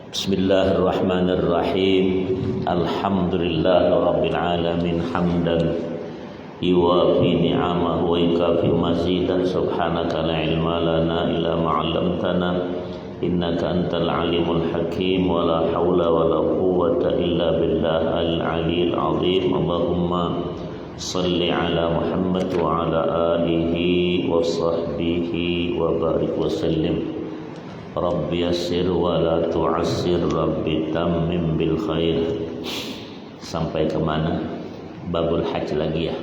Bismillahirrahmanirrahim. Alhamdulillahirabbil alamin hamdan yuwafi ni'amahu wa yukafi mazidan. Subhanaka la ilma lana illa ma 'allamtana innaka antal alimul hakim. Wa la haula wa la quwwata illa billah al-'aliyyil 'azim. Allahumma salli ala Muhammad wa ala alihi wa sahbihi wa barik wa sallim. Rabbi yassir wa la tu'assir, Rabbi tammim bil khair. Sampai kemana? Babul Hajj lagi ya.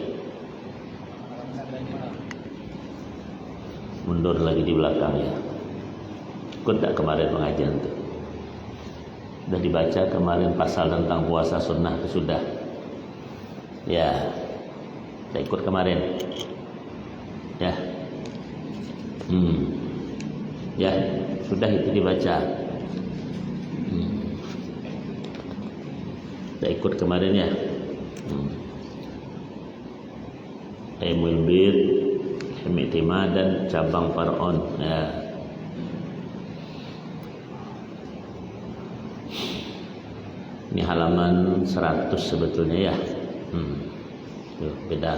Mundur lagi di belakang ya. Ikut tak kemarin pengajian tuh? Sudah dibaca kemarin pasal tentang puasa sunnah itu sudah. Ya. Saya ikut kemarin. Ya. Ya. Sudah itu dibaca. Kita ikut kemarin ya. Ilmul Bir, Himitima dan cabang Far'on ya. Ini halaman 100 sebetulnya ya. Beda.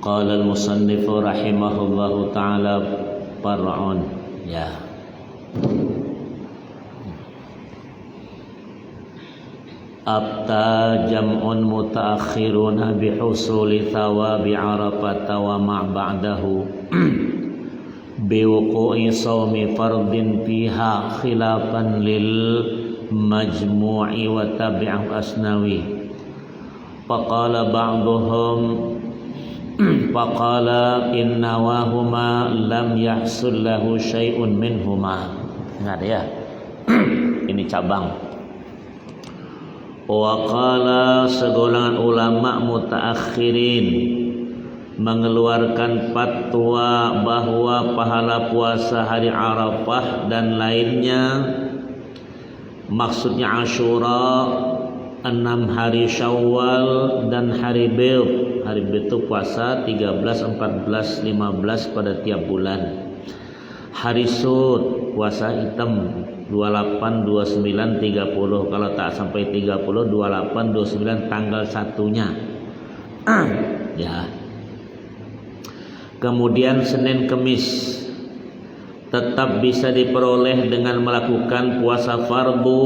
Qala al-musannifu rahimahullahu ta'ala Far'un ya. Abta jam'un mutaakhiruna bihusuli thawabi Arafata wa ma' ba'dahu biwuqu'i sawmi fardin fiha khilafan lil majmu'i wa tabi'ah asnawi. Faqala ba'duhum faqala inna wahuma lam yahsul lahu syai'un minhuma. Enggak ada ya. Ini cabang. Wa qala segolongan ulama mutaakhirin mengeluarkan fatwa bahwa pahala puasa hari Arafah dan lainnya, maksudnya Asyura, 6 hari Syawal dan hari Bid. Hari Bid itu puasa 13, 14, 15 pada tiap bulan. Hari Sud puasa hitam 28, 29, 30. Kalau tak sampai 30, 28, 29 tanggal 1-nya. Ya. Kemudian Senin Kemis tetap bisa diperoleh dengan melakukan puasa fardu,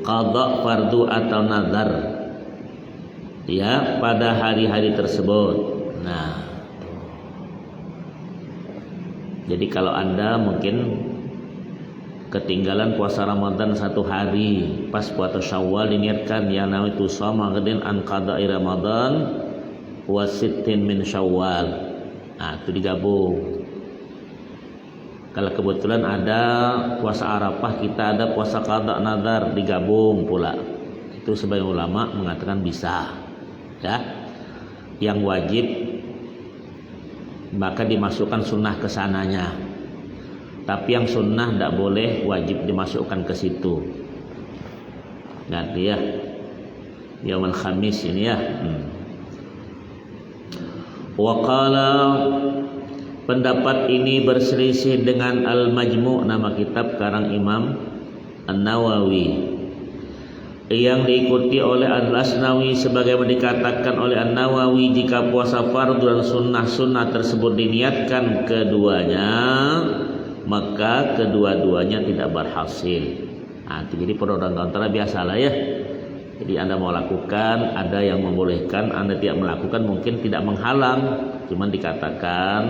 qada fardu atau nazar ya pada hari-hari tersebut. Nah, jadi kalau Anda mungkin ketinggalan puasa Ramadan 1 hari, pas puasa Syawal diniatkan ya nawaitu shoma ghadin an qada'i Ramadan wa sittin min Syawal. Nah, itu digabung. Kalau kebetulan ada puasa Arafah, kita ada puasa qada nazar, digabung pula. Itu sebagian ulama mengatakan bisa. Ya. Yang wajib maka dimasukkan sunnah ke sananya. Tapi yang sunnah tidak boleh wajib dimasukkan ke situ. Nanti ya. Yaumul Khamis ini ya. Wa qala, pendapat ini berselisih dengan Al-Majmu', nama kitab karang Imam An-Nawawi, yang diikuti oleh Al-Asnawi sebagaimana dikatakan oleh An-Nawawi, jika puasa fardu dan sunnah-sunnah tersebut diniatkan keduanya, maka kedua-duanya tidak berhasil. Nah, jadi pro dan kontra biasalah ya. Jadi Anda mau lakukan, ada yang membolehkan, Anda tidak melakukan mungkin tidak menghalang, cuman dikatakan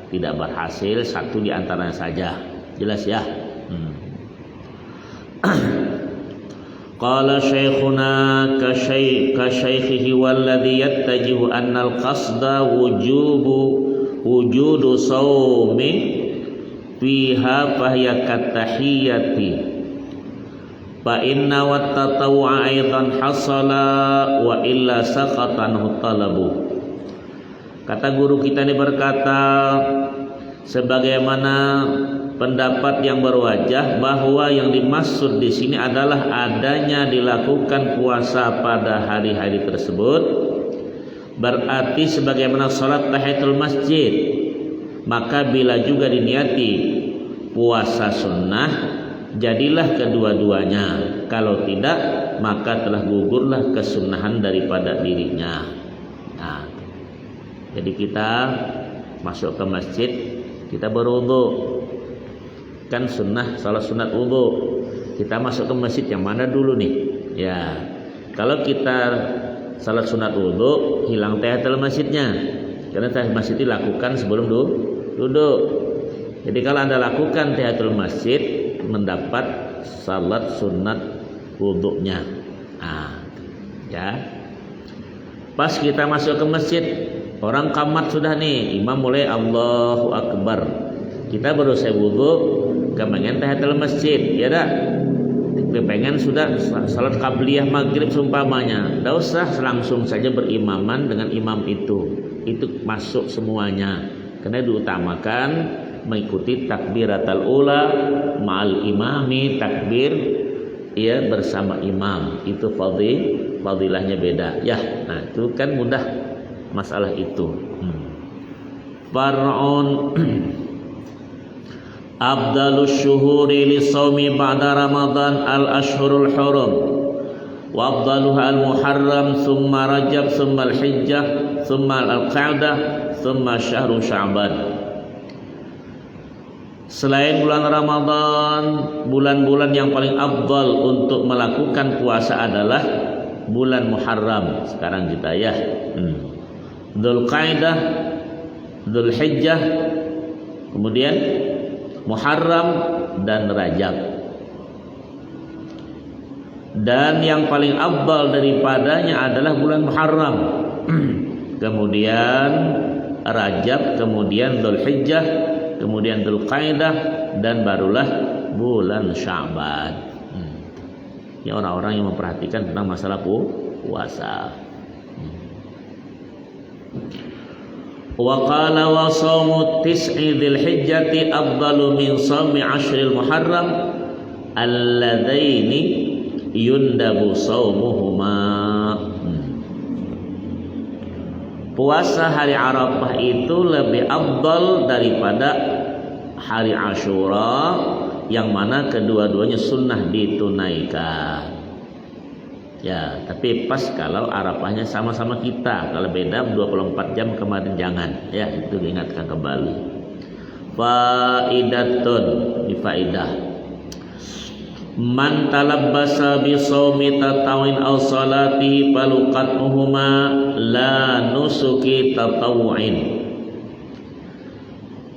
tidak berhasil, satu di antaranya saja. Jelas ya? Qala syekhuna ka syaikhihi walladhi yattajihu annal qasda wujudu sawmi fiha fahiya katahiyyati fa inna wat tatawwa aidan hasala wa illa saqatanhu talabu. Kata guru kita ini berkata, sebagaimana pendapat yang berwajah bahwa yang dimaksud di sini adalah adanya dilakukan puasa pada hari-hari tersebut, berarti sebagaimana salat tahiyatul masjid, maka bila juga diniati puasa sunnah jadilah kedua-duanya. Kalau tidak, maka telah gugurlah kesunahan daripada dirinya. Nah, jadi kita masuk ke masjid, kita berwudu. Kan sunnah, salat sunat wudu. Kita masuk ke masjid yang mana dulu nih? Ya, kalau kita salat sunat wudu, hilang tahiyatul masjidnya. Karena tahiyatul masjid dilakukan sebelum duduk. Jadi kalau Anda lakukan tahiyatul masjid, mendapat salat sunat wudunya. Nah, ya. Pas kita masuk ke masjid, orang qamat sudah nih, imam mulai Allahu Akbar. Kita baru selesai wudu, kepengen tahiyatul masjid, ya dah. Kepengen sudah salat qabliyah maghrib seumpamanya, tidak usah langsung saja berimaman dengan imam itu masuk semuanya. Karena diutamakan mengikuti takbiratul ula ma'al imami, takbir ya bersama imam, itu fadilahnya beda ya. Nah, itu kan mudah masalah itu. Far'un Abdalus syuhuri li shaumi ba'da Ramadan al-ashhurul hurum wa afdaluha al-muharram thumma rajab thumma al-hijjah thumma al-qa'dah thumma syahru sya'ban. Selain bulan Ramadan, bulan-bulan yang paling afdal untuk melakukan puasa adalah bulan Muharram. Sekarang kita ya, Dzulqa'dah, Dzulhijjah, kemudian Muharram dan Rajab. Dan yang paling afdal daripadanya adalah bulan Muharram. Kemudian Rajab, kemudian Dzulhijjah, kemudian Dzulqa'dah, dan barulah bulan Sya'ban. Ini orang-orang yang memperhatikan tentang masalah puasa. Wa qala wa shaumu tis'i dzilhijjati afdalu min shaumi 'ashril muharram alladzaini yundabu shaumuhuma. Puasa hari Arafah itu lebih afdal daripada hari Asyura, yang mana kedua-duanya sunnah ditunaikan. Ya, tapi pas kalau Arafahnya sama-sama kita. Kalau beda 24 jam kemarin jangan. Ya, itu diingatkan kembali. Faidatun, di faidah. Man talabbasa bi shaumi tatawin aw salatihi faluqatuhuma la nusuki tatawu'in.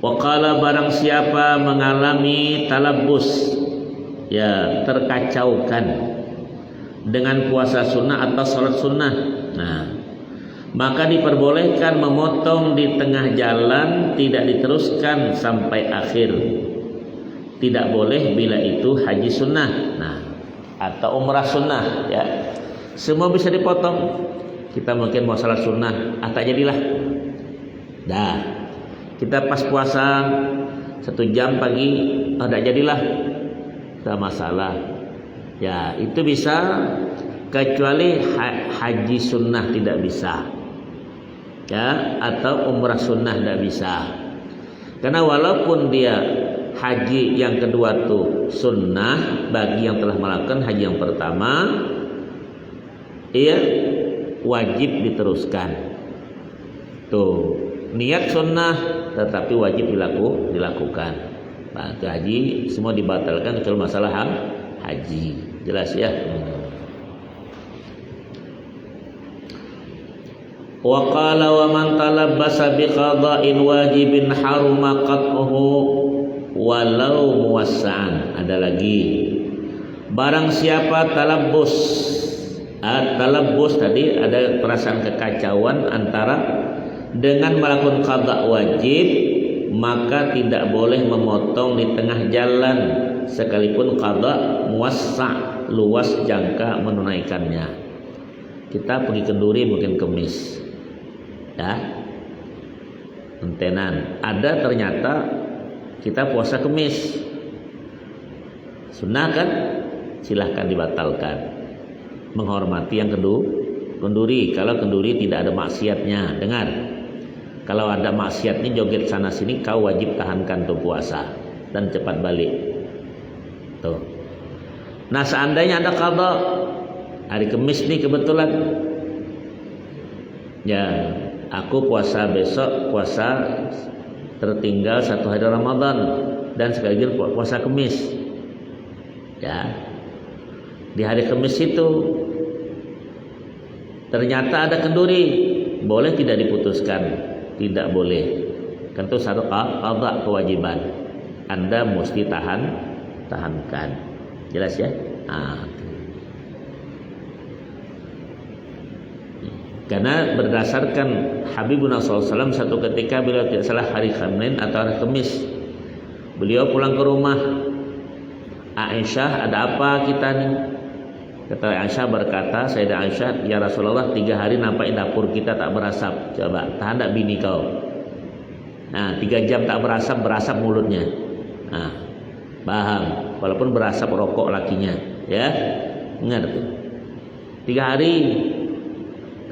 Wa qala, barang siapa mengalami talabbus, ya terkacaukan dengan puasa sunnah atau salat sunnah, nah maka diperbolehkan memotong di tengah jalan, tidak diteruskan sampai akhir. Tidak boleh bila itu haji sunnah, nah atau umrah sunnah, ya semua bisa dipotong. Kita mungkin mau salat sunnah, tak jadilah. Dah, kita pas puasa 1 jam pagi, tak jadilah, tak masalah. Ya, itu bisa, kecuali haji sunnah tidak bisa, ya, atau umrah sunnah tidak bisa. Karena walaupun dia haji yang kedua tuh sunnah bagi yang telah melakukan haji yang pertama, ia wajib diteruskan. Tuh, niat sunnah tetapi wajib dilakukan. Nah, itu haji semua dibatalkan kecuali masalah haji. Jelas ya. Wa qala wa man talabbasa bi qada'in wajibin haruma qat'uhu walau muwassa'an. Ada lagi. Barang siapa talabbus tadi ada perasaan kekacauan antara dengan melakukan qada' wajib, maka tidak boleh memotong di tengah jalan sekalipun qada' muwassa', luas jangka menunaikannya. Kita pergi kenduri mungkin kemis, ya, entenan. Ada ternyata kita puasa kemis, sunnah kan, silahkan dibatalkan. Menghormati yang kenduri. Kalau kenduri tidak ada maksiatnya, dengar. Kalau ada maksiatnya joget sana sini, kau wajib tahankan tuh puasa dan cepat balik. Tuh. Nah, seandainya ada qada hari Kamis nih kebetulan, ya aku puasa besok, puasa tertinggal 1 hari Ramadan dan sekaligus puasa Kamis. Ya, di hari Kamis itu ternyata ada kenduri, boleh tidak diputuskan? Tidak boleh. Kan itu satu qada kewajiban. Anda mesti tahankan. Jelas ya? Karena berdasarkan Habibuna SAW satu ketika beliau tidak salah hari Senin atau hari Kamis, beliau pulang ke rumah. Aisyah, ada apa kita nih? Kata Aisyah, berkata Sayyidah Aisyah, ya Rasulullah 3 hari nampak dapur kita tak berasap. Coba tahan tak bini kau? Nah, 3 jam tak berasap mulutnya. Nah, paham? Walaupun berasap rokok lakinya, ya, ingat tuh. 3 hari,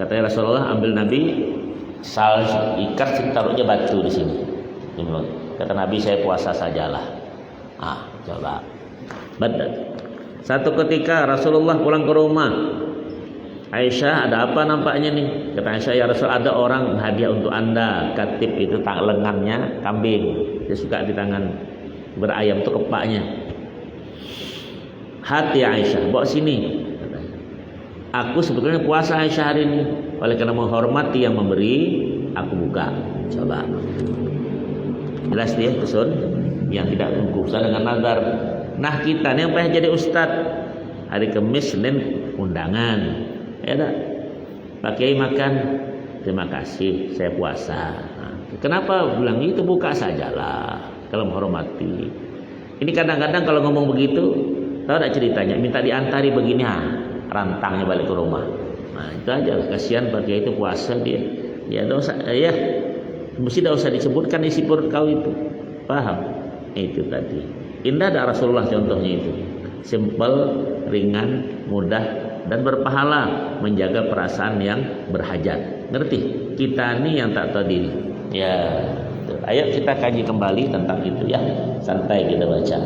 kata Rasulullah, ambil Nabi sal ikat, taruhnya batu di sini. Kata Nabi, saya puasa sajalah. Coba. Betul. Satu ketika Rasulullah pulang ke rumah, Aisyah, ada apa nampaknya nih? Kata Aisyah, ya Rasul, ada orang hadiah untuk Anda. Katib itu lengannya kambing, dia suka di tangan berayam itu kepaknya. Hati Aisyah, bawa sini. Aku sebetulnya puasa Aisyah hari ini, oleh karena menghormati yang memberi, aku buka. Coba. Jelas dia usul yang tidak urusan dengan nazar. Nah, kita nih yang pengen jadi ustadz, hari Kamis, Senin undangan, ya tak? Pak Kiai makan, terima kasih, saya puasa. Kenapa bilang itu? Buka sajalah kalau menghormati. Ini kadang-kadang kalau ngomong begitu, tahu tak ceritanya? Minta diantari begini, rantangnya balik ke rumah. Nah, itu aja, kasihan Pak Kiai itu puasa dia. Ya dosa, ya mesti tidak usah disebutkan isi perut kau itu. Paham? Itu tadi. Indah ada Rasulullah contohnya itu. Simple, ringan, mudah dan berpahala, menjaga perasaan yang berhajat. Ngerti? Kita ini yang tak tahu diri. Ya, ayo kita kaji kembali tentang itu ya. Santai kita baca.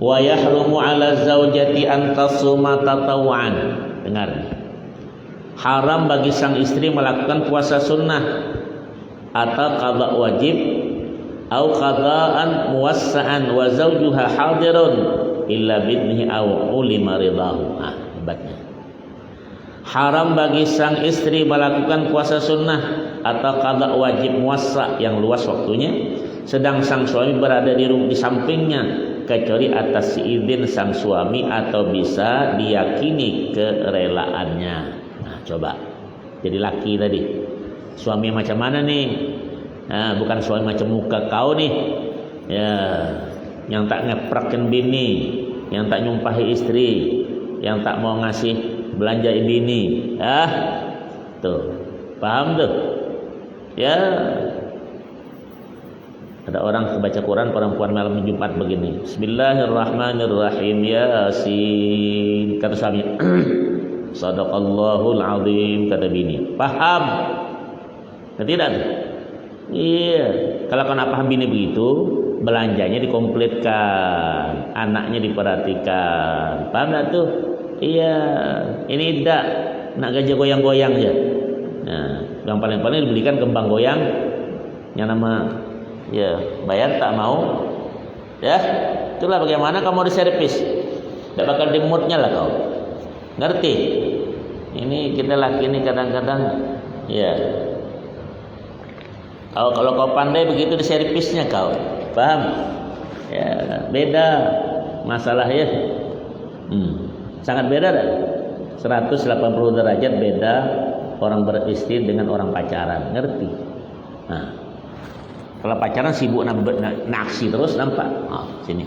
Wa yahrumu 'ala zaujati an tasuma tatawwan. Dengar. Haram bagi sang istri melakukan puasa sunnah atau qada wajib au qadaan muwassa'an wa zawjuha hadirun illa bidnihi au ulima ridahu. Hebatnya. Haram bagi sang istri melakukan puasa sunnah atau qada wajib muwassa' yang luas waktunya, sedang sang suami berada di sampingnya, kecuali atas izin sang suami atau bisa diyakini kerelaannya. Nah, coba. Jadi laki tadi. Suami macam mana nih? Nah, bukan suami macam muka kau nih. Ya, yang tak ngeprakin bini, yang tak nyumpahi istri, yang tak mau ngasih belanja bini. Tuh. Paham tuh? Ya. Ada orang kebaca Quran perempuan malam Jumat begini. Bismillahirrahmanirrahim. Yasin. Kata suami. Sadaqallahul azim, kata bini. Paham? Tidak? Iya. Kalau kau nak paham bini begitu, belanjanya dikomplitkan, anaknya diperhatikan. Paham tak tuh? Iya. Ini tidak nak gajah goyang-goyang aja. Nah, yang paling-paling dibelikan kembang goyang yang nama ya bayar tak mau. Ya, itulah bagaimana kamu diservis. Tidak bakal dimutnya lah kau. Ngerti? Ini kita laki ini kadang-kadang ya. Kalau kau pandai begitu di servisnya kau, paham? Ya, beda masalah ya. Sangat beda dah. 180 derajat beda orang beristri dengan orang pacaran, ngerti? Nah, kalau pacaran sibuk naksi terus nampak. Sini.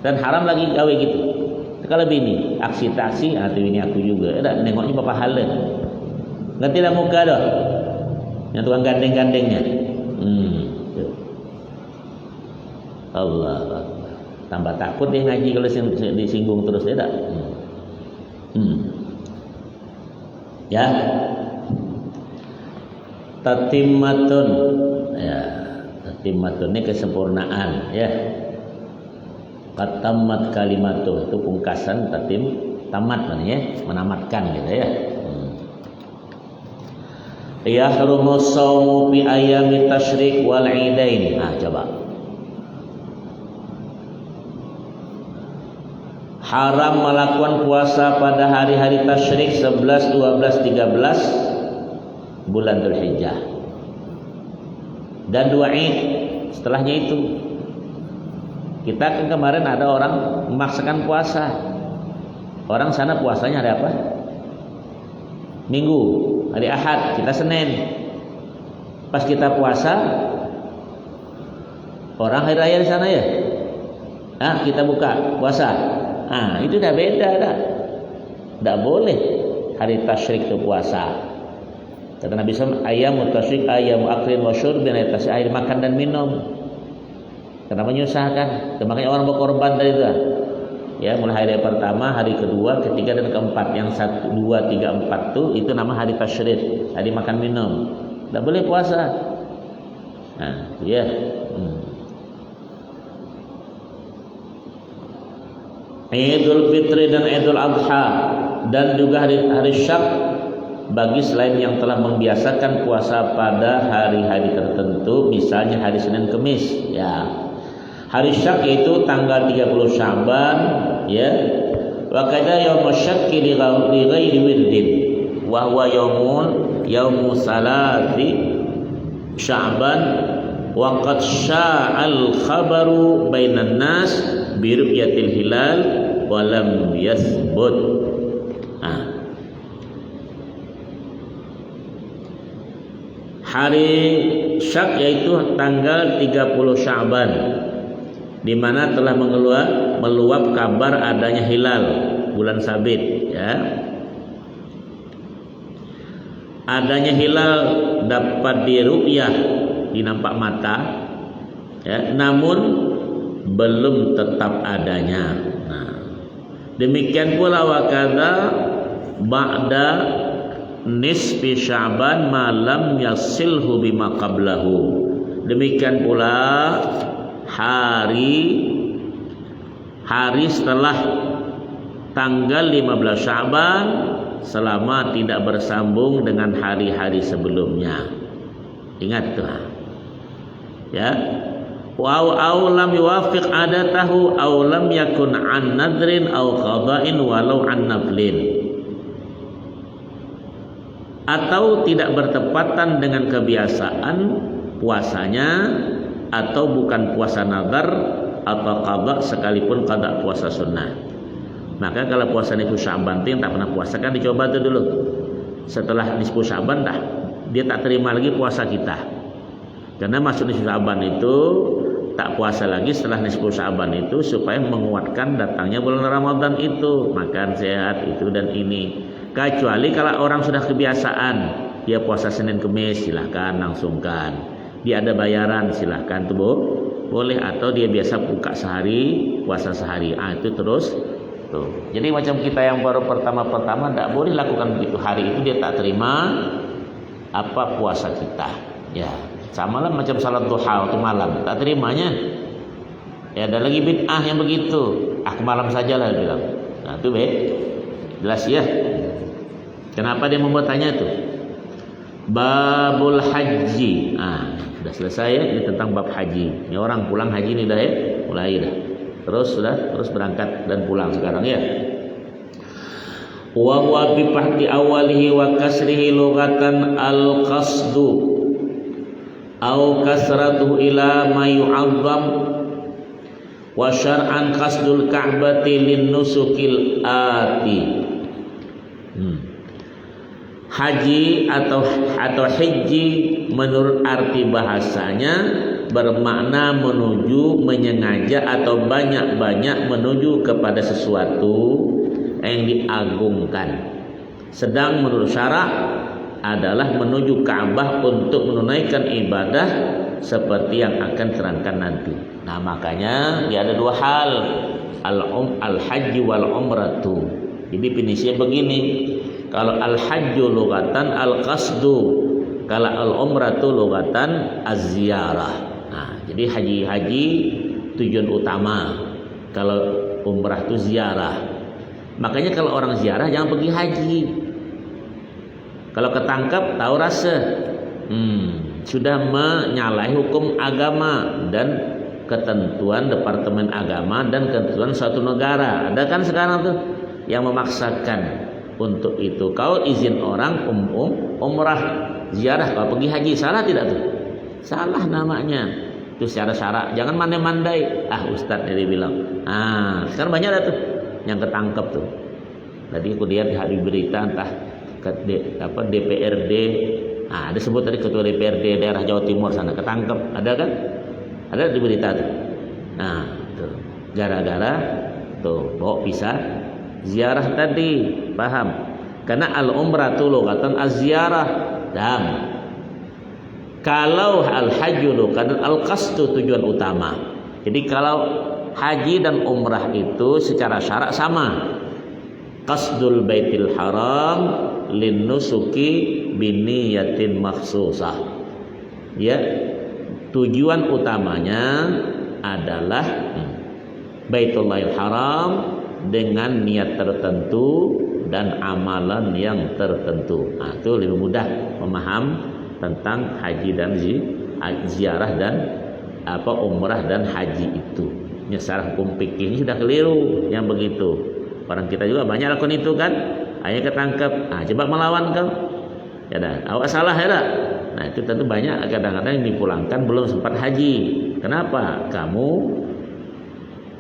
Dan haram lagi gawe gitu. Kalau bini aksi taksi, atau ini aku juga. Ada nengoknya bapak hala. Ngerti lah muka dah. Yang tukang gandeng-gandengnya. Allah, tambah takut dia ngaji kalau disinggung terus dia tak. Ya, tatimmatun, ya, tatimmatun ini kesempurnaan, ya. Tamat kalimatuh itu pungkasan tatim tamat namanya, menamatkan gitu ya. Yahrumu shaumu fi ayami tasyrik wal idain. Nah, coba. Haram melakukan puasa pada hari-hari tasyrik 11, 12, 13 bulan Dzulhijjah. Dan 2 Id setelahnya itu. Kita kan kemarin ada orang memaksakan puasa. Orang sana puasanya hari apa? Minggu, hari Ahad, kita Senin. Pas kita puasa, orang hari raya di sana ya. Nah, kita buka puasa. Nah, itu udah beda dah. Tidak boleh hari tasyrik itu puasa. Kata Nabi SAW, ayyamu tasyrik ayyamu aklin wa syurbin, air makan dan minum. Karena menyusahkan. Makanya orang berkorban dari itu. Ya, mulai hari pertama, hari kedua, ketiga dan keempat. Yang 1, 2, 3, 4 itu nama hari tasyrik, hari makan minum. Tidak boleh puasa. Nah, ya. Idul Fitri dan Idul Adha dan juga hari Syak bagi selain yang telah membiasakan puasa pada hari-hari tertentu, misalnya hari Senin Kemis, ya. Hari Syak yaitu tanggal 30 Sya'ban, ya. Wa kada yaum syakki li ghairi wirdin wa huwa yaumu salati Sya'ban wa qad sya'al khabaru bainan nas bi ru'yatil hilal wa lam yathbut. Hari Syak yaitu tanggal 30 Sya'ban, di mana telah meluap kabar adanya hilal bulan sabit, ya. Adanya hilal dapat diru'yah, dinampak mata, ya, namun belum tetap adanya. Nah, demikian pula wakada ba'da nisfi Sya'ban malam yasilhu bima qablahu. Demikian pula hari setelah tanggal 15 Sya'ban selama tidak bersambung dengan hari-hari sebelumnya. Ingat tuh. Ya. Au lam yuwafiq adatahu au lam yakun an nadrin au qada'in walau an naflin. Atau tidak bertepatan dengan kebiasaan puasanya, atau bukan puasa nazar atau qada sekalipun qada puasa sunnah. Maka kalau puasa nisfu Sya'ban yang tak pernah puasa kan dicoba tuh dulu. Setelah nisfu Sya'ban dia tak terima lagi puasa kita. Karena masuk nisfu Sya'ban itu tak puasa lagi setelah nisfu Sya'ban itu supaya menguatkan datangnya bulan Ramadan itu, makan sehat itu dan ini. Kecuali kalau orang sudah kebiasaan dia puasa Senin Kemis, silahkan langsungkan. Dia ada bayaran, silahkan tuh boleh. Atau dia biasa buka sehari, puasa sehari, itu terus tuh. Jadi macam kita yang baru pertama tidak boleh lakukan begitu. Hari itu dia tak terima apa puasa kita, ya. Sama lah macam salat duha waktu malam, tak terimanya. Ya, ada lagi bid'ah yang begitu. Malam sajalah dia bilang. Nah, itu jelas ya. Kenapa dia membuatnya itu? Babul haji. Sudah selesai ya, ini tentang bab haji. Ini orang pulang haji nih dah ya, mulai dah. Terus berangkat dan pulang sekarang ya. Wa huwa bi fahdi awalihi wa kasrihi lughatan al-qasdu au kasratuhu ila ma yu'azzam wa syar'an qasdul ka'bati lin nusukil ati. Haji atau hiji menurut arti bahasanya bermakna menuju, menyengaja atau banyak-banyak menuju kepada sesuatu yang diagungkan. Sedang menurut syarak adalah menuju Ka'bah untuk menunaikan ibadah seperti yang akan terangkan nanti. Nah, makanya dia ada dua hal, al-hajj wal umratu. Jadi definisinya begini. Kalau al-hajju lughatan al-qasdu, kalau al-umratu lughatan az-ziyarah. Nah, jadi haji tujuan utama. Kalau umrah itu ziarah. Makanya kalau orang ziarah jangan pergi haji. Kalau ketangkap tahu rasa, sudah menyalahi hukum agama dan ketentuan Departemen Agama dan ketentuan suatu negara. Ada kan sekarang tuh yang memaksakan untuk itu. Kau izin orang umrah ziarah, kau pergi haji, salah tidak tuh? Salah namanya. Itu syarat-syarat. Jangan mandai-mandai. Ustadz dia bilang. Sekarang banyak ada tuh yang ketangkep tuh. Tadi aku lihat di berita entah DPRD. Disebut tadi ketua DPRD daerah Jawa Timur sana ketangkep. Ada kan? Ada di berita tuh. Tuh. Gara-gara tuh bawa pisah ziarah tadi, paham? Karena al-umratu lughatan az-ziarah. Dan kalau al-hajju lughatan al-qasdu, tujuan utama. Jadi kalau haji dan umrah itu secara syarak sama. Qasdul baitil haram linnusuki biniyatin makhsusah. Ya, tujuan utamanya adalah Baitullahil Haram dengan niat tertentu dan amalan yang tertentu. Itu lebih mudah memaham tentang haji dan ziarah dan umrah dan haji itu. Secara hukum fikih sudah keliru yang begitu. Orang kita juga banyak lakukan itu kan. Akhirnya ketangkep. Coba melawan kau. Ya dah, awak salah ya dah. Nah itu tentu banyak kadang-kadang yang dipulangkan belum sempat haji. Kenapa? Kamu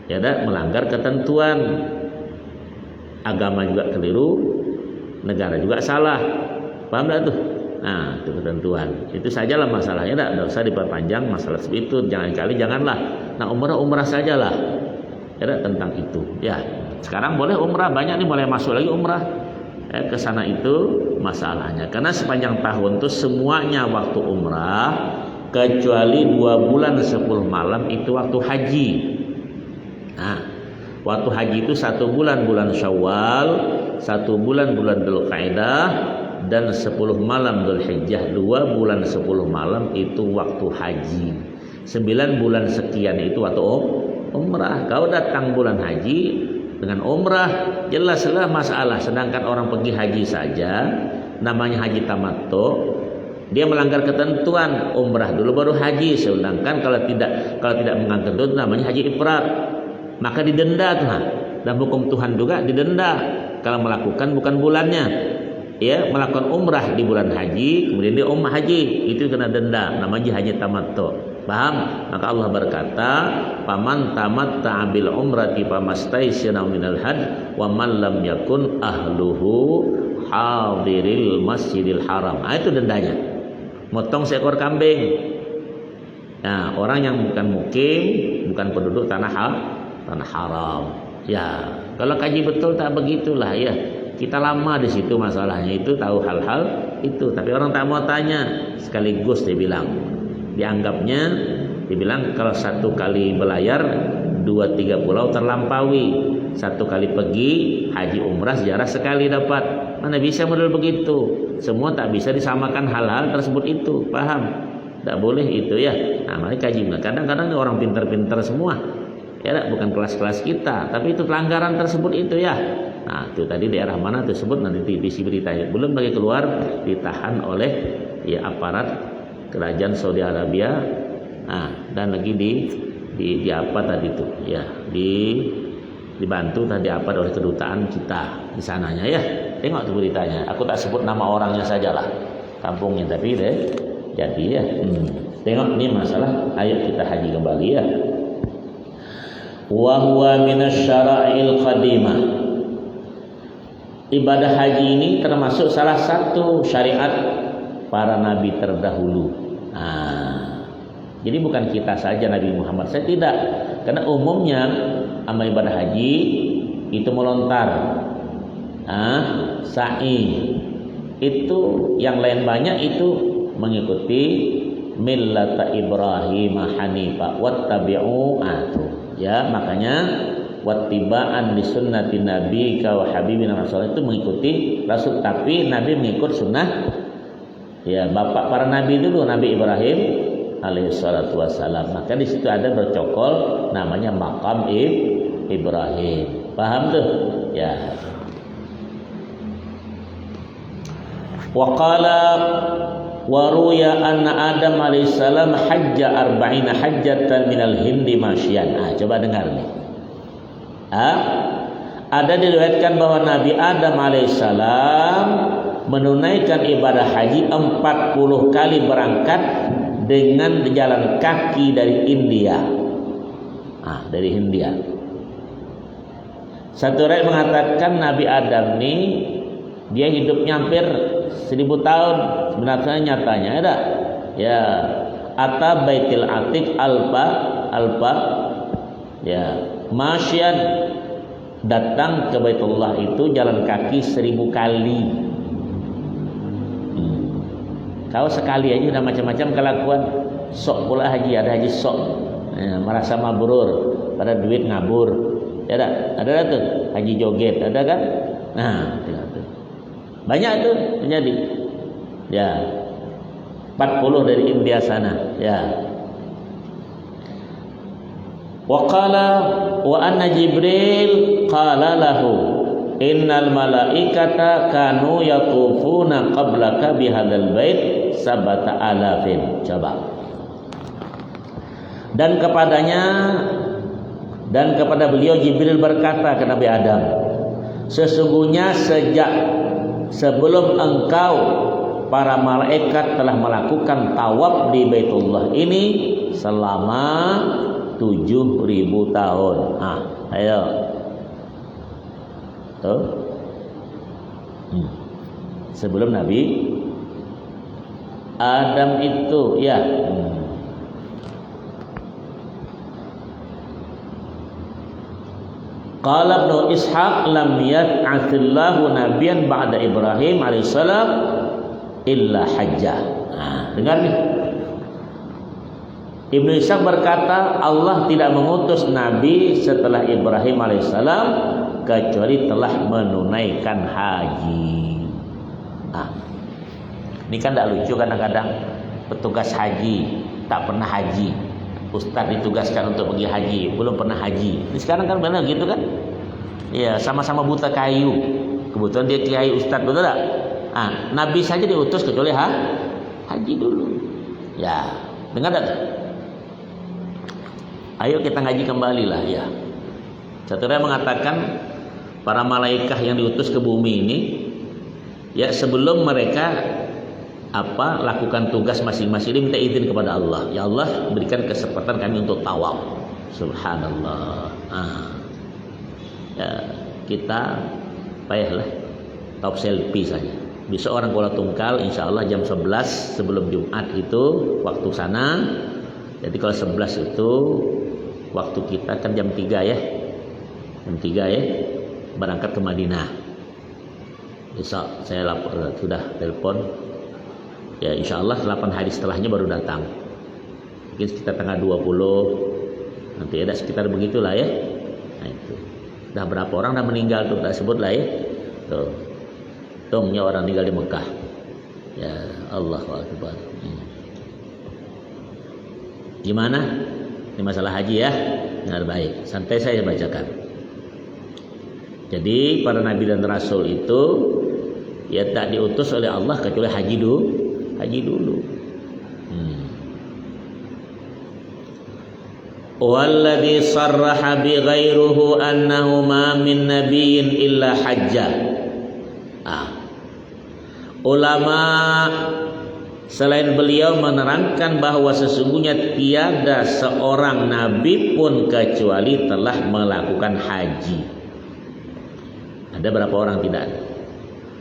ya dah melanggar ketentuan. Agama juga keliru, negara juga salah. Paham tak tuh? Itu ketentuan. Itu sajalah masalahnya, tidak usah diperpanjang masalah seperti itu. Janganlah. Umrah sajalah. Ya tentang itu. Ya. Sekarang boleh umrah, banyak nih mulai masuk lagi umrah. Ke sana itu masalahnya. Karena sepanjang tahun itu semuanya waktu umrah kecuali 2 bulan 10 malam itu waktu haji. Waktu haji itu 1 bulan Syawal, 1 bulan Dzulqa'dah dan 10 malam Dzulhijjah. 2 bulan 10 malam itu waktu haji. 9 bulan sekian itu waktu umrah. Kau datang bulan haji dengan umrah jelaslah masalah. Sedangkan orang pergi haji saja namanya haji tamattu, dia melanggar ketentuan umrah dulu baru haji. Sedangkan kalau tidak melanggar itu namanya haji ifrad, maka didenda tuh. Dan hukum Tuhan juga didenda kalau melakukan bukan bulannya. Ya, melakukan umrah di bulan haji kemudian dia haji, itu kena denda, namanya haji tamattu. Paham? Maka Allah berkata, "Faman tamatta'a bil umrati famastaysara minal hajj wa man lam yakun ahluhu hadiril masjidil haram." Itu dendanya. Motong seekor kambing. Nah, orang yang bukan mukim, bukan penduduk tanah haram. Ya, kalau kaji betul tak begitulah ya. Kita lama di situ masalahnya itu, tahu hal-hal itu, tapi orang tak mau tanya. Sekaligus dianggapnya dibilang kalau 1 kali belayar 2-3 pulau terlampaui. 1 kali pergi haji umrah ziarah sekali dapat. Mana bisa model begitu? Semua tak bisa disamakan hal-hal tersebut itu. Paham? Tak boleh itu ya. Makanya kaji. Kadang-kadang orang pintar-pintar semua. Ya, bukan kelas-kelas kita, tapi itu pelanggaran tersebut itu ya. Itu tadi daerah mana tersebut nanti diisi beritanya. Belum lagi keluar ditahan oleh aparat kerajaan Saudi Arabia. Dan lagi di apa tadi itu ya, dibantu tadi apa oleh kedutaan kita di sananya ya. Tengok tuh beritanya. Aku tak sebut nama orangnya sajalah, kampungnya, tapi deh jadi ya. Tengok ini masalah. Ayo kita haji kembali ya. Wa huwa minasyara'il qadimah. Ibadah haji ini termasuk salah satu syariat para nabi terdahulu. Jadi bukan kita saja Nabi Muhammad saya tidak. Karena umumnya amal ibadah haji itu melontar, sa'i. Itu yang lain banyak itu mengikuti millata Ibrahim hanifa wattabi'u ya, makanya wattiba'an li sunnati nabika wa habibina Rasul itu mengikuti Rasul, tapi Nabi mengikut sunnah ya bapak para nabi dulu, Nabi Ibrahim alaihi salatu wassalam. Maka di situ ada bercokol namanya maqam Ibrahim. Paham tuh? Ya. Wa qala wa ruya anna Adam alaihissalam hajja arba'ina hajjatan minal hindi masyian. Coba dengar nih. Ada diriwayatkan bahwa Nabi Adam alaihissalam menunaikan ibadah haji 40 kali berangkat dengan jalan kaki dari India. Dari India. Satu riwayat mengatakan Nabi Adam nih dia hidupnya hampir 1000 tahun. Sebenarnya nyatanya ada. Ya, ata baitil atiq alfa ya, masyian, datang ke Baitullah itu jalan kaki 1000 kali. Kau sekali aja udah macam-macam kelakuan. Sok pula haji, ada haji sok. Merasa mabrur, pada duit ngabur. Ya ada tuh haji joget, ada kan? Itu. Banyak itu terjadi. Ya. 40 dari India sana, ya. Wa qala wa anna Jibril qala lahu innal malaikata kanu yatufuna qablaka bihadzal bait sabata alafin. Coba. Dan kepada beliau Jibril berkata ke Nabi Adam, sesungguhnya sebelum engkau para malaikat telah melakukan tawaf di Baitullah ini selama 7.000 tahun. Ayo. Tuh. Sebelum Nabi Adam itu, ya. Qala Ibnu Ishaq lam yat'athillahu nabiyyan ba'da Ibrahim alaihissalam illa hajjah. Dengar nih. Ibnu Ishaq berkata Allah tidak mengutus nabi setelah Ibrahim alaihissalam kecuali telah menunaikan haji. Ini kan tidak lucu, kadang-kadang petugas haji tak pernah haji. Ustaz ditugaskan untuk pergi haji, belum pernah haji. Ini sekarang kan benar gitu kan? Ya, sama-sama buta kayu. Kebetulan dia kiai ustaz, betul tak? Nabi saja diutus kecuali haji dulu. Ya, dengar tak? Ayo kita ngaji kembali lah, ya. Satu orang mengatakan para malaikat yang diutus ke bumi ini, ya sebelum mereka lakukan tugas masing-masing ini minta izin kepada Allah. Ya Allah, berikan kesempatan kami untuk tawaf. Subhanallah. Ya, kita payahlah tawaf selfie saja. Besok orang Kuala Tungkal insya Allah jam 11 sebelum Jumat itu waktu sana. Jadi kalau 11 itu waktu kita kan jam 3 ya. Jam 3 ya. Berangkat ke Madinah. Besok saya sudah telepon. Ya insya Allah 8 hari setelahnya baru datang. Mungkin sekitar tanggal 20. Nanti ada sekitar begitulah ya. Nah itu. Dah berapa orang dah meninggal tuh, tak sebut lah ya. Tuh. Tungnya orang meninggal di Mekah. Ya Allahu Akbar. Gimana? Ini masalah haji ya. Benar baik. Santai saya bacakan. Jadi para nabi dan rasul itu ya tak diutus oleh Allah kecuali haji dulu. Walladhi sarraha bi ghairuhu annahu ma min nabiyyin illa hajja. Ulama selain beliau menerangkan bahwa sesungguhnya tiada seorang nabi pun kecuali telah melakukan haji. Ada berapa orang tidak ada?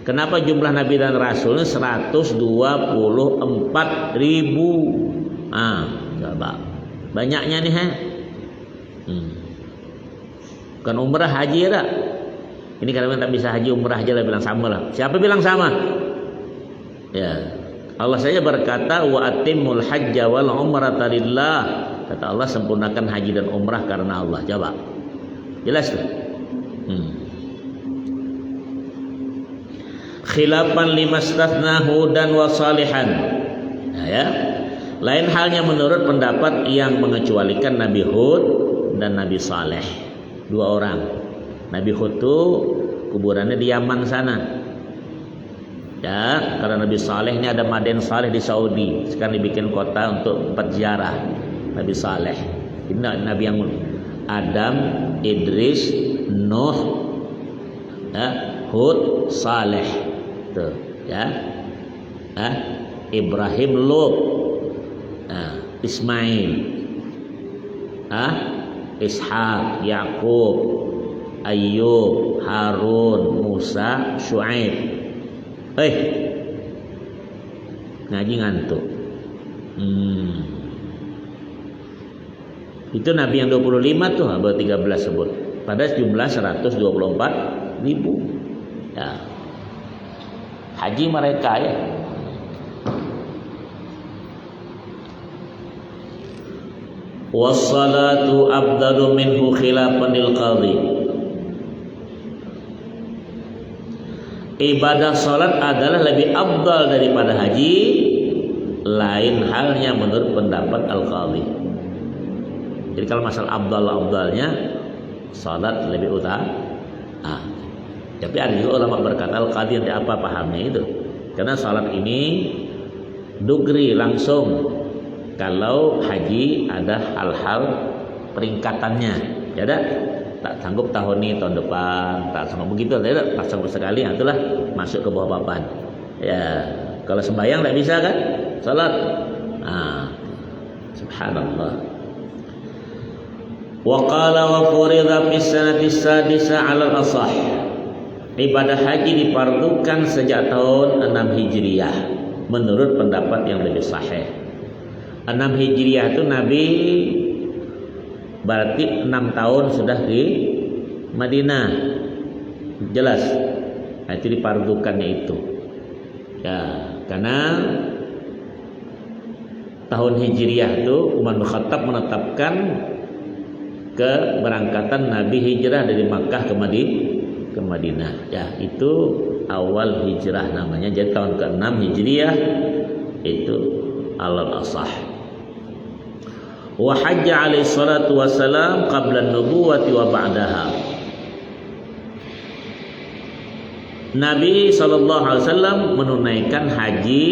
Kenapa jumlah nabi dan rasulnya 124.000? Coba. Banyaknya nih, Bukan umrah, haji ya tak? Ini kadang-kadang tak bisa haji, umrah aja lah bilang sama lah. Siapa bilang sama? Ya. Allah saja berkata wa atimul hajja wal umrata lillah. Kata Allah sempurnakan haji dan umrah karena Allah. Coba. Jelas tuh? Khilafan limastathnahu dan wasalihan. Ya. Lain halnya menurut pendapat yang mengecualikan Nabi Hud dan Nabi Saleh. 2 orang. Nabi Hud itu kuburannya di Yaman sana. Ya, karena Nabi Saleh ini ada Madain Saleh di Saudi. Sekarang dibikin kota untuk tempat ziarah Nabi Saleh. Ini Nabi yang Adam, Idris, Nuh, ya, Hud, Saleh. Tuh, ya. Ibrahim, Lut, Ismail, Ishaq, Yakub, Ayub, Harun, Musa, Syuaib. Ngaji ngantuk. Itu Nabi yang 25 tuh, abad 13 sebut. Pada jumlah 124.000. Ya. Haji mereka ya. Wassalatu afdalu minhu khilafan lil qadhi. Ibadah salat adalah lebih afdal daripada haji, lain halnya menurut pendapat al-qadhi. Jadi kalau masalah afdalnya salat lebih utama. Tapi ada juga ulama berkata al-qadhi yang apa pahamnya itu. Karena salat ini dugri langsung. Kalau haji ada hal-hal peringkatannya, ya dah, tak sanggup tahun ini, tahun depan, tak sanggup begitu, tidak, tak sanggup sekali, itulah masuk ke bawah papan. Ya, kalau sembahyang tak bisa kan, salat, subhanallah. Wa qala wa furida fi sanati sadisa 'ala al-ashah. Ibadah haji difardukan sejak tahun 6 Hijriah menurut pendapat yang lebih sahih. 6 Hijriah itu Nabi berarti 6 tahun sudah di Madinah. Jelas. Nah, itu dipardukannya itu. Ya, karena tahun Hijriah itu Umar bin Khattab menetapkan keberangkatan Nabi hijrah dari Makkah ke Madinah. Ya, itu awal hijrah namanya. Jadi tahun ke-6 Hijriah itu alal asah. Wa hajja alaihi salatu wassalam qabla an-nubuwati wa ba'daha. Nabi SAW menunaikan haji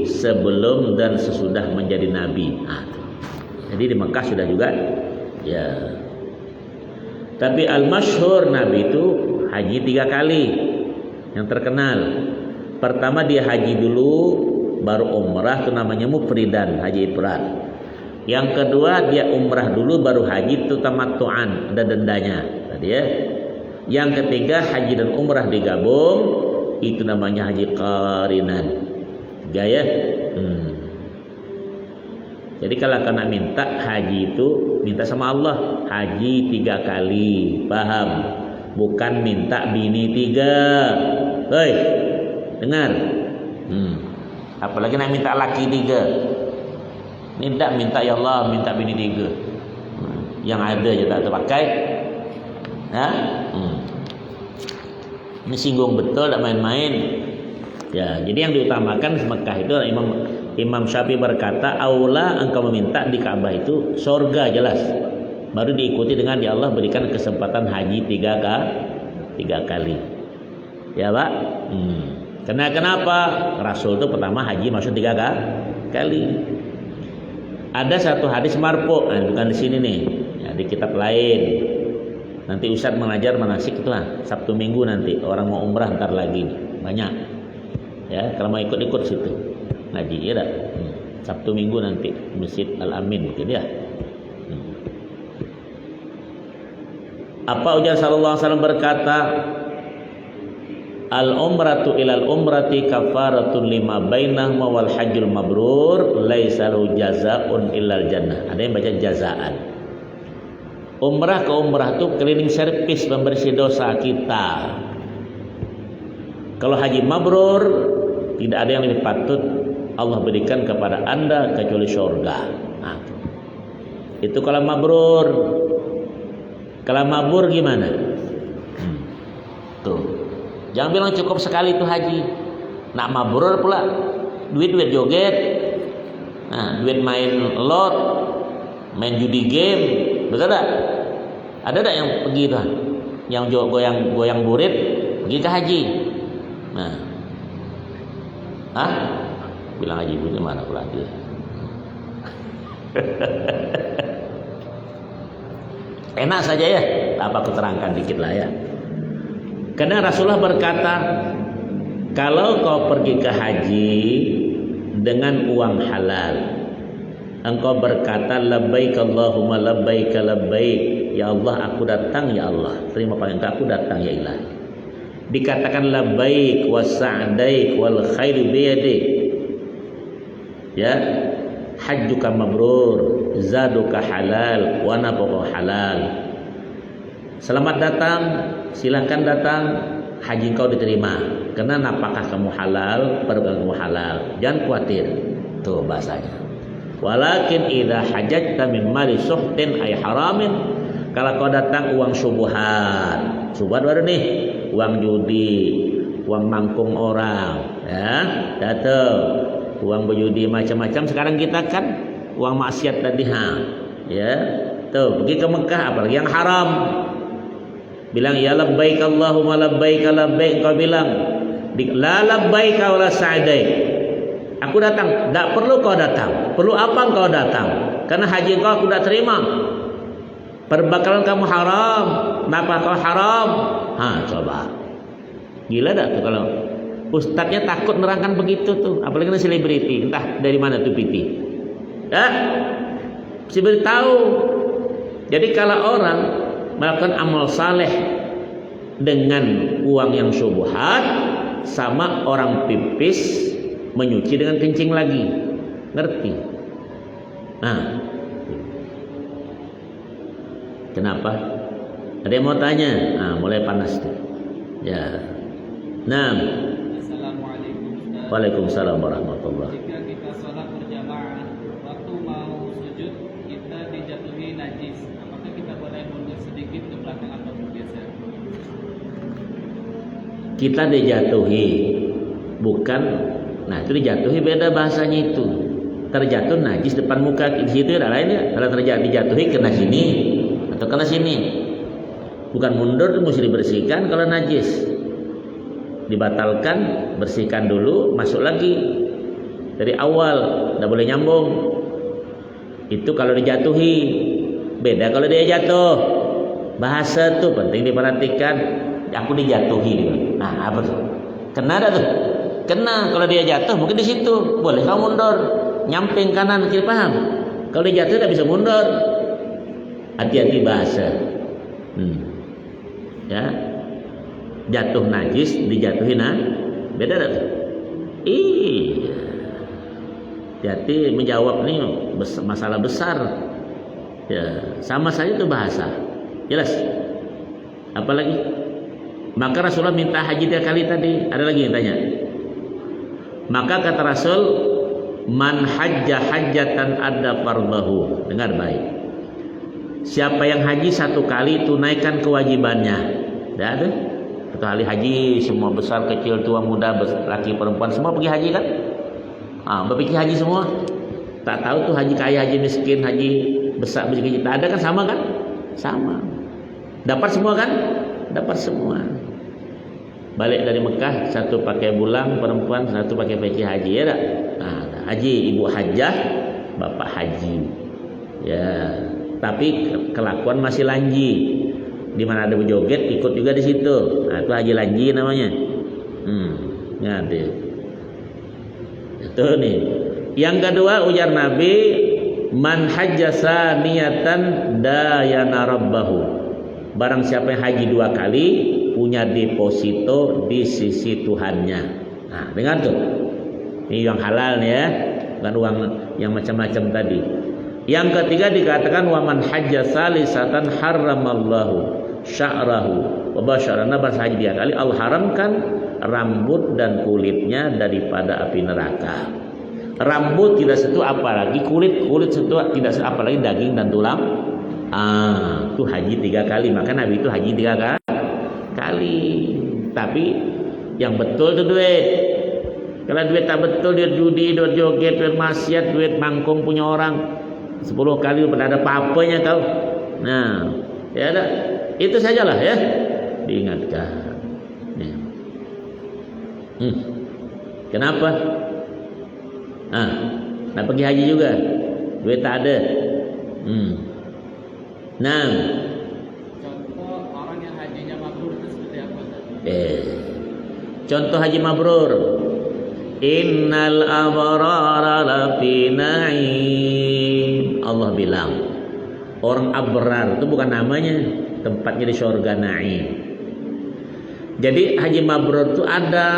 sebelum dan sesudah menjadi nabi. Jadi di Mekah sudah juga ya. Tapi al-masyhur Nabi itu haji 3 kali yang terkenal. Pertama dia haji dulu, baru umrah, itu namanya mufridan, haji ifrad. Yang kedua dia umrah dulu baru haji, itu tamattu'an, ada dendanya tadi ya. Yang ketiga haji dan umrah digabung, itu namanya haji qarinan. Gaya. Jadi kalau kena minta haji itu minta sama Allah, haji 3 kali, paham? Bukan minta bini 3. Hei, dengar. Apalagi nak minta laki 3. Ini tidak minta ya Allah, minta bini 3. Yang ada je tak terpakai. Ini singgung betul, tak main-main. Ya, jadi yang diutamakan di Mekah itu Imam Syafi'i berkata, aula engkau meminta di Ka'bah itu surga jelas. Baru diikuti dengan ya Allah berikan kesempatan haji 3 kali. Ya, Pak? Kenapa? Rasul itu pertama haji masuk 3 kali. Ada satu hadis marfu, bukan di sini nih, ya, di kitab lain. Nanti Ustaz mengajar manasik itu Sabtu Minggu nanti. Orang mau umrah ntar lagi banyak. Ya, kalau mau ikut situ ngaji ya dah. Sabtu Minggu nanti Masjid Al-Amin gitu ya. Apa ujar sallallahu alaihi wasallam berkata, al-umratu ilal umrati kafaratun lima bainahuma wal hajjul mabrur laisa lahu jazaa'un illal jannah. Ada yang baca jazaan. Umrah ke umrah itu cleaning service, pembersih dosa kita. Kalau haji mabrur, tidak ada yang lebih patut Allah berikan kepada Anda kecuali surga. Itu kalau mabrur. Kalau mabur gimana? Tuh. Jangan bilang cukup sekali itu haji. Nak mabrur pula, duit joget. Duit main lot, main judi game, betul tak? Ada tak yang pergi tuh? Yang goyang burit pergi ke haji. Nah. Hah? Bilang haji ini mana pula dia? Enak saja ya. Apa aku terangkan dikit lah ya. Karena Rasulullah berkata, kalau kau pergi ke haji dengan uang halal, engkau berkata labbaik Allahumma labbaik labbaik, ya Allah aku datang ya Allah, terima perintah aku datang ya Ilahi. Dikatakan labbaik wasa'daik wal khairu biyadik, ya, hajjuka mabrur, zaduka halal, wa nafaqa halal. Selamat datang, silakan datang, haji kau diterima karena napakah kamu halal, perbuatan kamu halal. Jangan khawatir. Tuh bahasanya. Walakin idza hajjata min mali suhtin ay haramin, kalau kau datang uang subuhat. Subuhat baru nih, uang judi, uang mangkung orang, ya. Datang uang berjudi macam-macam. Sekarang kita kan uang maksiat tadi, ya. Tuh, pergi ke Mekah apalagi yang haram. Bilang ya labbaik Allahumma labbaik labbaik, kau bilang la labbaik wala sa'daik. Aku datang, tak perlu kau datang. Perlu apa kau datang? Karena haji kau aku tak terima. Perbakalan kamu haram, kenapa kau haram? Coba. Gila tak tuh kalau ustadznya takut nerangkan begitu tuh, apalagi kena selebriti, entah dari mana tuh piti. Mesti beritahu. Jadi kalau orang melakukan amal saleh dengan uang yang syubhat, sama orang pipis menyuci dengan kencing lagi. Ngerti? Kenapa? Ada yang mau tanya? Mulai panas tuh. Ya. Assalamualaikum. Waalaikumsalam warahmatullahi. Jika kita sholat berjamaah, waktu mau sujud kita dijatuhi najis, apakah kita boleh mundur sedikit ke belakang atau bergeser? Kita dijatuhi, bukan. Nah itu dijatuhi beda bahasanya itu. Terjatuh najis depan muka di situ ada lain ya. Kalau dijatuhi kena sini atau kena sini, bukan mundur itu mesti dibersihkan. Kalau najis dibatalkan, bersihkan dulu, masuk lagi dari awal, tidak boleh nyambung. Itu kalau dijatuhi. Beda kalau dia jatuh. Bahasa tuh penting diperhatikan. Aku dijatuhi. Nah apa tuh? Kena dah tuh. Kena kalau dia jatuh mungkin di situ boleh kamu mundur, nyamping kanan kiri, paham? Kalau dia jatuh tidak bisa mundur. Hati-hati bahasa. Ya. Jatuh najis, dijatuhin beda tak tuh? Iya. Jadi menjawab ini masalah besar. Ya, sama saja itu bahasa. Jelas? Apalagi? Maka Rasulullah minta haji 3 kali tadi. Ada lagi yang tanya? Maka kata Rasul, man hajja hajjatan adda fardahu. Dengar baik. Siapa yang haji 1 kali, tunaikan kewajibannya. Dah tuh. Satu kali haji, semua besar kecil tua muda, laki perempuan semua pergi haji kan? Berpikir haji semua. Tak tahu tuh haji kaya, haji miskin, haji besar, haji kecil. Tak ada kan, sama kan? Sama. Dapat semua kan? Dapat semua. Balik dari Mekah, satu pakai bulang perempuan, satu pakai peci haji, ya tak? Haji, ibu hajjah, bapak haji. Ya, tapi kelakuan masih lanji. Di mana ada berjoget ikut juga di situ. Nah, itu haji lanji namanya. Ngerti. Itu nih. Yang kedua ujar Nabi, man hajjasa niatan dayana rabbahu. Barang siapa yang haji 2 kali punya deposito di sisi Tuhannya. Nah, dengar tuh. Ini yang halal nih ya, bukan uang yang macam-macam tadi. Yang ketiga dikatakan waman hajjasa lisatan haramallahu sya'rahu wa basyarana, bahasa haji 3 kali Allah haramkan rambut dan kulitnya daripada api neraka. Rambut tidak sentuh, apalagi kulit sentuh tidak sentuh, apalagi daging dan tulang. Itu haji 3 kali. Maka Nabi itu haji 3 kali. Tapi yang betul itu duit. Kalau duit tak betul, duit judi, duit joget, duit maksiat, duit mangkung punya orang 10 kali pada ada apa-apanya kau. Nah, Ya ada. Itu sajalah ya. Diingatkan. Ya. Kenapa? Nah pergi haji juga. Duit tak ada. Nah. Contoh orang yang hajinya mabrur itu seperti apa? Contoh haji mabrur. Innal abrara lafi na'im. Allah bilang, orang abrar itu bukan namanya, tempatnya di surga na'im. Jadi haji mabrur itu ada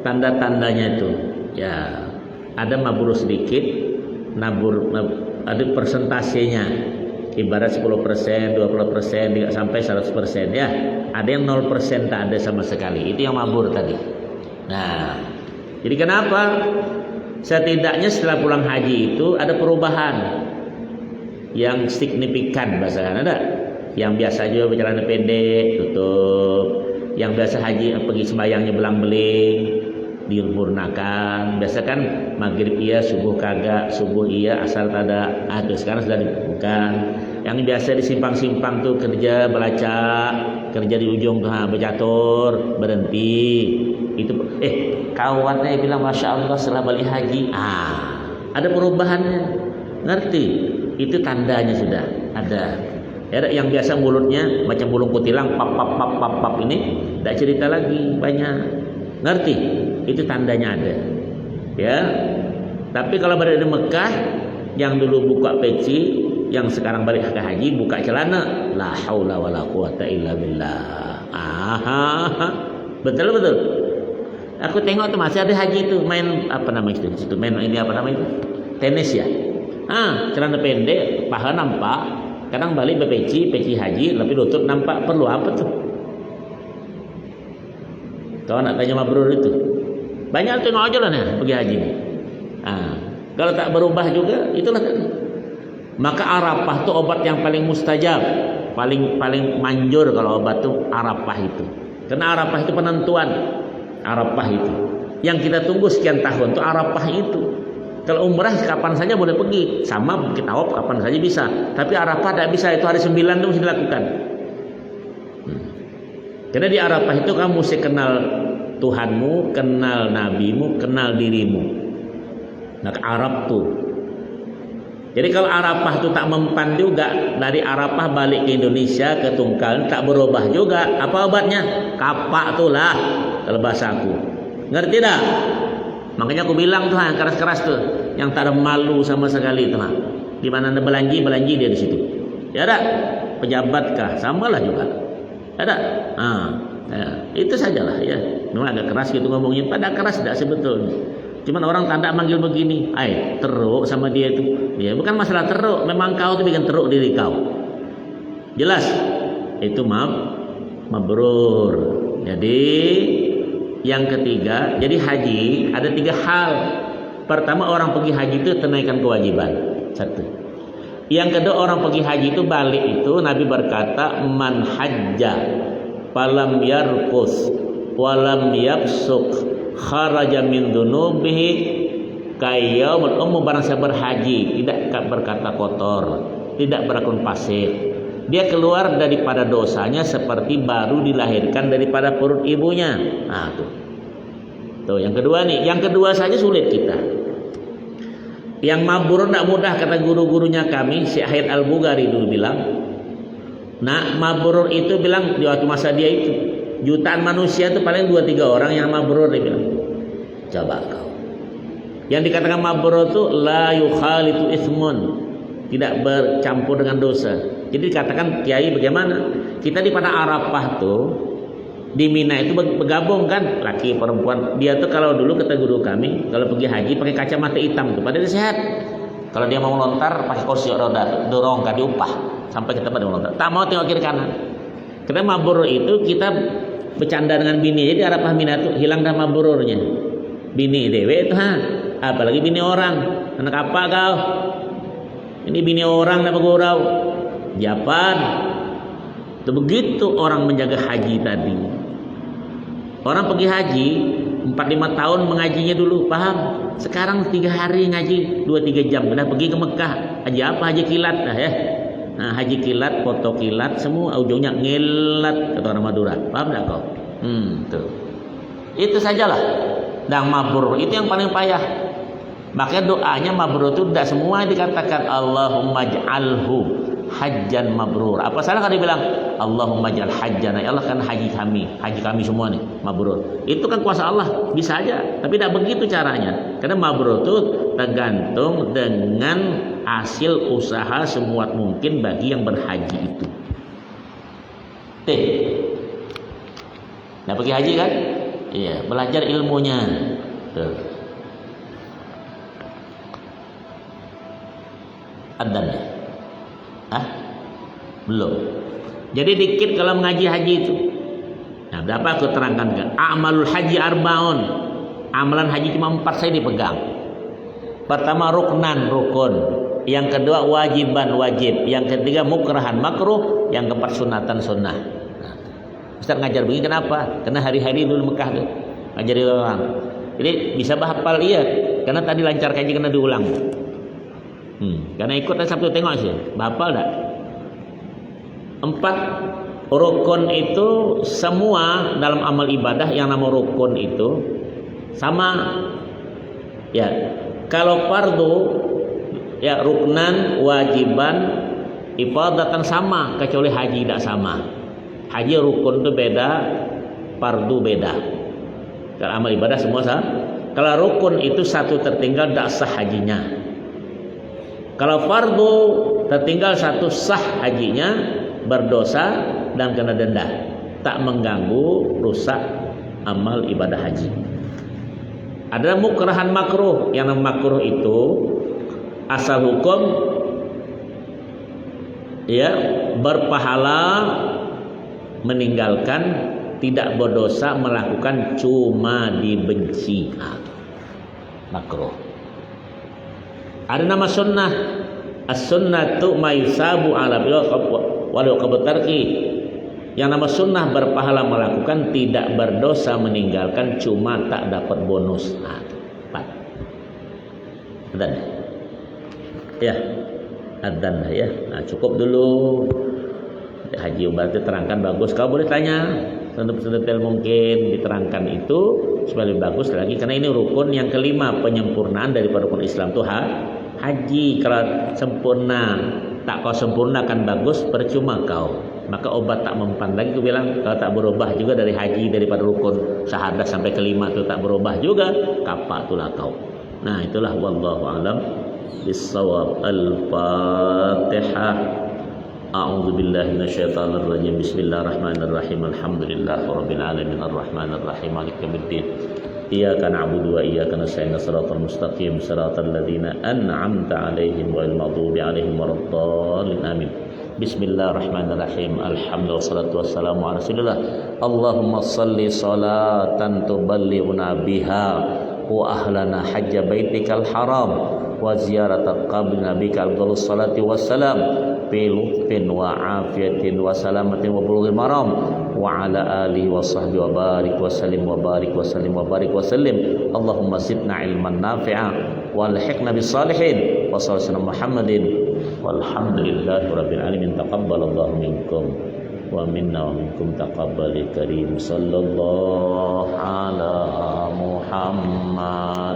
tanda-tandanya itu. Ya, ada mabrur sedikit, ada persentasenya. Ibarat 10%, 20%, tidak sampai 100% ya. Ada yang 0% tak ada sama sekali. Itu yang mabrur tadi. Nah, jadi kenapa? Setidaknya setelah pulang haji itu ada perubahan yang signifikan, bahasanya ada. Yang biasa juga berjalan pendek tutup, yang biasa haji pergi sembahyangnya belang-beling diempurnakan. Biasa kan maghrib iya, subuh kagak, subuh iya, asar tada. Tuh sekarang sudah dibuka. Yang biasa di simpang-simpang tuh kerja belaca, kerja di ujung tuh bercatur, berhenti. Itu kawannya bilang masya Allah setelah balik haji, ada perubahannya, ngerti? Itu tandanya sudah ada. Ya, yang biasa mulutnya macam burung kutilang, pap ini, tidak cerita lagi banyak, ngerti? Itu tandanya ada. Ya, tapi kalau berada di Mekah, yang dulu buka peci, yang sekarang balik ke haji buka celana, la haula wala quwata illa billah. Betul. Aku tengok tuh masih ada haji itu main apa namanya itu main ini apa namanya itu tenis ya. Celana pendek, paha nampak, kadang balik peci haji, tapi lutut nampak. Perlu apa tuh? Kau nak tanya mabrur itu? Banyak tengok aja lah nih pergi haji. Kalau tak berubah juga itulah tadi. Maka Arafah tuh obat yang paling mustajab, paling manjur kalau obat tuh Arafah itu. Karena Arafah itu penentuan. Arafah itu yang kita tunggu sekian tahun tuh Arafah itu. Kalau umrah kapan saja boleh pergi, sama kita tawaf kapan saja bisa. Tapi Arafah tidak bisa, itu hari 9 itu mesti dilakukan. Karena di Arafah itu kamu mesti kenal Tuhanmu, kenal nabimu, kenal dirimu. Nah, Arab tuh. Jadi kalau Arafah itu tak mempan juga, dari Arafah balik ke Indonesia ke Tungkal tak berubah juga. Apa obatnya? Kapak tuh lah kalau bahasa aku. Ngerti dah? Makanya aku bilang tuh keras-keras tuh, yang tak ada malu sama sekali tuh. Di mana anda belanji dia di situ. Ya ada pejabat kah? Samalah juga. Ada. Ya, itu sajalah ya. Memang agak keras gitu ngomongnya. Pada keras tidak sebetulnya. Cuman orang tanda manggil begini, teruk sama dia itu. Ya, bukan masalah teruk, memang kau tuh bikin teruk diri kau. Jelas? Itu mabrur. Jadi yang ketiga, jadi haji ada 3 hal. Pertama, orang pergi haji itu tunaikan kewajiban. 1. Yang kedua, orang pergi haji itu balik itu Nabi berkata, man hajja falam yarqus walam yafsuq kharaja min dunubihi kayaumul barang siapa berhaji tidak berkata kotor, tidak berakun fasik, dia keluar daripada dosanya seperti baru dilahirkan daripada perut ibunya. Tuh yang kedua nih. Yang kedua saja sulit kita. Yang mabrur tidak mudah, kata guru-gurunya kami, Syekh Ahid Al-Bughari dulu bilang. Nah, mabrur itu bilang di waktu masa dia itu jutaan manusia itu paling 2-3 orang yang mabrur, dia bilang. Coba kau. Yang dikatakan mabrur itu la yukhalitu ismun, tidak bercampur dengan dosa. Jadi dikatakan kiai bagaimana? Kita di pada Arafah tuh di Mina itu bergabung kan, laki perempuan. Dia tuh kalau dulu kata guru kami, kalau pergi haji pakai kacamata hitam tuh, padahal sehat. Kalau dia mau lontar pakai kursi roda, dorong kan diupah sampai ke tempat dia melontar. Tak mau tengok kiri kanan. Karena mabrur itu kita bercanda dengan bini. Jadi Arafah Mina tuh hilang dah mabrurnya. Bini dewe itu apalagi bini orang. Anak apa kau? Ini bini orang dah bergurau. Japan. Itu begitu orang menjaga haji tadi. Orang pergi haji 4-5 tahun mengajinya dulu, paham? Sekarang 3 hari ngaji 2-3 jam. Udah pergi ke Mekah. Haji apa? Haji kilat dah ya. Nah, haji kilat, foto kilat, semua ujungnya ngilat kata orang Madura. Paham enggak kau? Tuh. Itu sajalah. Dan mabrur itu yang paling payah. Makanya doanya mabrur itu tidak semua dikatakan Allahumma ij'alhu hajjan mabrur. Apa salah kalau dibilang Allahumma ij'al hajjana, ya Allah kan haji kami semua nih mabrur. Itu kan kuasa Allah, bisa aja, tapi tidak begitu caranya. Karena mabrur itu tergantung dengan hasil usaha semua mungkin bagi yang berhaji itu. Nah, pergi haji kan? Iya, belajar ilmunya. Tuh. Adzan ya? Belum. Jadi dikit kalau mengaji haji itu. Nah, berapa aku terangkan kan? Amalul haji arbaun. Amalan haji cuma 4 saya dipegang. Pertama rukun. Yang kedua wajiban wajib. Yang ketiga mukrahan makruh. Yang keempat sunatan sunnah. Nah, Ustaz ngajar begini kenapa? Karena hari-hari dulu Mekah tuh ngajari orang. Jadi bisa hafal iya. Karena tadi lancar kaji kena diulang. Karena ikut Sabtu tengok sih, hafal dah. 4 rukun itu semua dalam amal ibadah yang nama rukun itu sama. Ya, kalau fardu ya ruknan, wajiban, ifadatan sama, kecuali haji tidak sama. Haji rukun itu beda, fardu beda. Kalau amal ibadah semua sama. Kalau rukun itu satu tertinggal tidak sah hajinya. Kalau fardu tertinggal satu sah hajinya, berdosa dan kena denda, tak mengganggu rusak amal ibadah haji. Ada mukrahan makruh. Yang makruh itu asal hukum ya berpahala, meninggalkan, tidak berdosa, melakukan cuma dibenci. Makruh. Ada nama sunnah. As-sunnatu ma yusabu ala walau qabatarki. Yang nama sunnah berpahala melakukan, tidak berdosa meninggalkan, cuma tak dapat bonus. Adzan. Ya. Adzan ya. Nah, cukup dulu. Haji Umrah itu terangkan bagus. Kau boleh tanya sedetail mungkin diterangkan itu supaya lebih bagus lagi, karena ini rukun yang kelima, penyempurnaan daripada rukun Islam itu haji. Kalau sempurna tak kau sempurnakan bagus, percuma kau. Maka obat tak mempan lagi. Aku bilang kalau tak berubah juga dari haji, daripada rukun syahadah sampai kelima itu tak berubah juga, kapak itulah kau. Nah, itulah wallahu alam bissawab. Al-Fatihah. A'udzu billahi minasyaitonir rajim. Bismillahirrahmanirrahim. Alhamdulillahirabbil alamin arrahmanir rahim maliki yaumiddin. Iyyaka na'budu wa iyyaka nasta'in. Shiratal mustaqim shiratal ladzina an'amta 'alaihim ghairil maghdubi 'alaihim waladdallin. Amin. Bismillahirrahmanirrahim. Alhamdulillah wassalatu wassalamu ala Rasulillah. Allahumma shalli salatan tuballighuna biha wa ahlana hajja baitikal haram wa ziyarata qabri nabikal afdhalus salati wassalam bi lutfin wa afiyatin wa salamatin wa bulughil maram wa ala alihi wa sahbihi wa barik wa sallim wa barik wa sallim wa barik wa sallim. Allahumma zidna ilman nafi'a wa alhiqna bis salihin wa sallallahu Muhammadin walhamdulillahi rabbil alamin. Taqabbalallahu minkum wa minna wa minkum taqabbal karim. Sallallahu ala Muhammad.